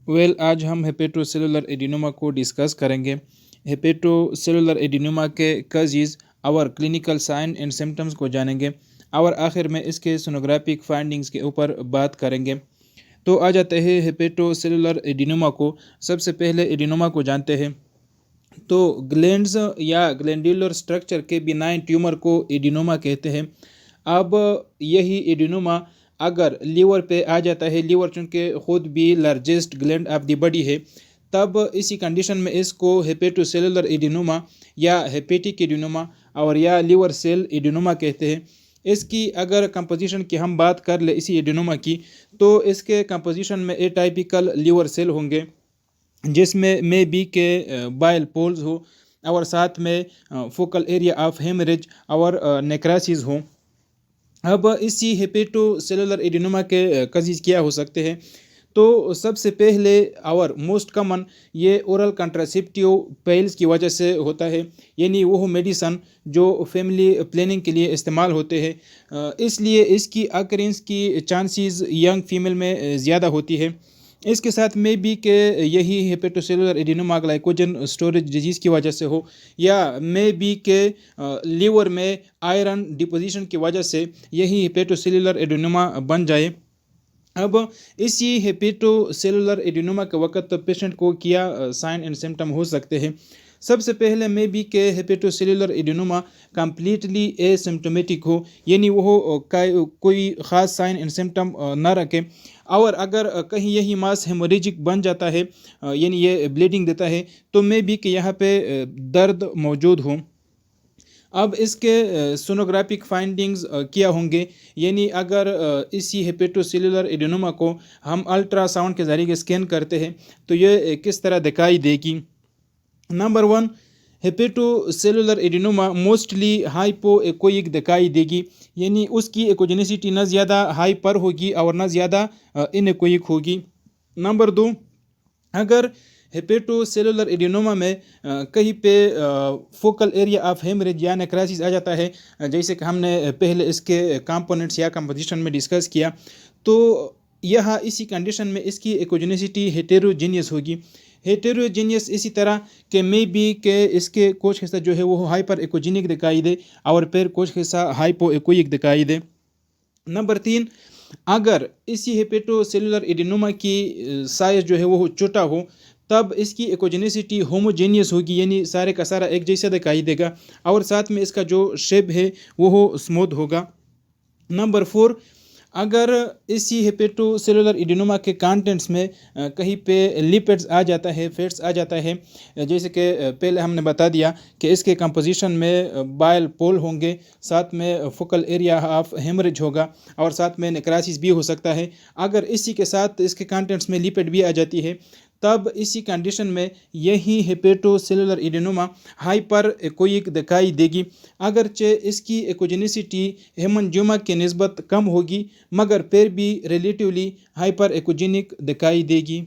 آج ہم ہیپیٹو cellular adenoma کو ڈسکس کریں گے۔ ہیپیٹو سیلولر ایڈینوما کے کزیز اور کلینکل سائن اینڈ سمٹمز کو جانیں گے اور آخر میں اس کے سونوگرافک فائنڈنگز کے اوپر بات کریں گے۔ تو آ جاتے ہیں ہیپیٹو سیلولر ایڈینوما کو۔ سب سے پہلے ایڈینوما کو جانتے ہیں تو گلینڈز یا گلینڈیولر سٹرکچر کے بینائن ٹیومر کو ایڈینوما کہتے ہیں۔ اب یہی ایڈینوما اگر لیور پہ آ جاتا ہے، لیور چونکہ خود بھی largest gland of the body ہے، تب اسی کنڈیشن میں اس کو ہیپیٹو سیلولر ایڈینوما یا ہیپیٹک ایڈینوما اور یا لیور سیل ایڈینوما کہتے ہیں۔ اس کی اگر کمپوزیشن کی ہم بات کر لیں اسی ایڈینوما کی، تو اس کے کمپوزیشن میں اے ٹائپیکل لیور سیل ہوں گے جس میں بی کے بائل پولز ہو اور ساتھ میں فوکل ایریا آف ہیمریج اور نیکراسز ہوں۔ اب اسی ہیپیٹو سیلولر ایڈینوما کے کزیز کیا ہو سکتے ہیں؟ تو سب سے پہلے اور موسٹ کامن یہ اورل کنٹراسیپٹیو پیلز کی وجہ سے ہوتا ہے، یعنی وہ میڈیسن جو فیملی پلاننگ کے لیے استعمال ہوتے ہیں، اس لیے اس کی اکرنس کی چانسز ینگ فیمیل میں زیادہ ہوتی ہے۔ اس کے ساتھ میں بھی کہ یہی ہیپیٹو سیلولر ایڈینوما گلائکوجن اسٹوریج ڈیزیز کی وجہ سے ہو، یا میں بھی کہ لیور میں آئرن ڈپوزیشن کی وجہ سے یہی ہیپیٹو سیلولر ایڈینوما بن جائے۔ اب اسی ہیپیٹو سیلولر ایڈینوما کے وقت پیشنٹ کو کیا سائن اینڈ سمٹم ہو سکتے ہیں؟ سب سے پہلے میں بھی کہ ہیپیٹو سیلولر ایڈینوما کمپلیٹلی اے سمٹومیٹک ہو، یعنی وہ کوئی خاص سائن اینڈ سمٹم نہ رکھے، اور اگر کہیں یہی ماس ہیموریجک بن جاتا ہے، یعنی یہ بلیڈنگ دیتا ہے، تو میں بھی کہ یہاں پہ درد موجود ہوں۔ اب اس کے سونوگرافک فائنڈنگز کیا ہوں گے، یعنی اگر اسی ہیپیٹو سیلولر ایڈینوما کو ہم الٹرا ساؤنڈ کے ذریعے اسکین کرتے ہیں تو یہ کس طرح دکھائی دے گی؟ Number 1، hepatocellular adenoma mostly hypoechoic دکھائی دے گی، یعنی اس کی ایکوجنیسٹی نہ زیادہ ہائی پر ہوگی اور نہ زیادہ ان ایکوئک ہوگی۔ نمبر 2، اگر ہیپیٹو سیلولر ایڈینوما میں کہیں پہ فوکل ایریا آف ہیمریج یا نیکراسس آ جاتا ہے، جیسے کہ ہم نے پہلے اس کے کمپوننٹس یا کمپوزیشن میں ڈسکس کیا، تو یہاں اسی کنڈیشن میں اس کی ایکوجنیسٹی ہیٹیروجینیس ہوگی۔ ہیٹیروجینیس اسی طرح کہ میں بھی کہ اس کے کچھ حصہ جو ہے وہ ہائپر ایکوجینک دکھائی دے اور پھر کچھ حصہ ہائپو ایکوئک دکھائی دے۔ نمبر 3، اگر اسی ہیپیٹو سیلولر ایڈینوما کی سائز جو ہے وہ چھوٹا ہو، تب اس کی ایکوجنیسٹی ہوموجینیس ہوگی، یعنی سارے کا سارا ایک جیسا دکھائی دے گا اور ساتھ میں اس کا جو شیپ ہے وہ اسموتھ ہوگا۔ نمبر 4، اگر اسی ہیپیٹو سیلولر ایڈینوما کے کانٹینٹس میں کہیں پہ لیپڈز آ جاتا ہے، فیٹس آ جاتا ہے، جیسے کہ پہلے ہم نے بتا دیا کہ اس کے کمپوزیشن میں بائل پول ہوں گے، ساتھ میں فوکل ایریا آف ہیمریج ہوگا اور ساتھ میں نیکراسس بھی ہو سکتا ہے۔ اگر اسی کے ساتھ اس کے کانٹینٹس میں لیپڈ بھی آ جاتی ہے، تب اسی کنڈیشن میں یہی ہیپیٹو سیلولر ایڈینوما ہائپر ایکوئک دکھائی دے گی، اگرچہ اس کی ایکوجنیسٹی ہیمنجیوما کے نسبت کم ہوگی، مگر پھر بھی ریلیٹیولی ہائپر ایکوجینک دکھائی دے گی۔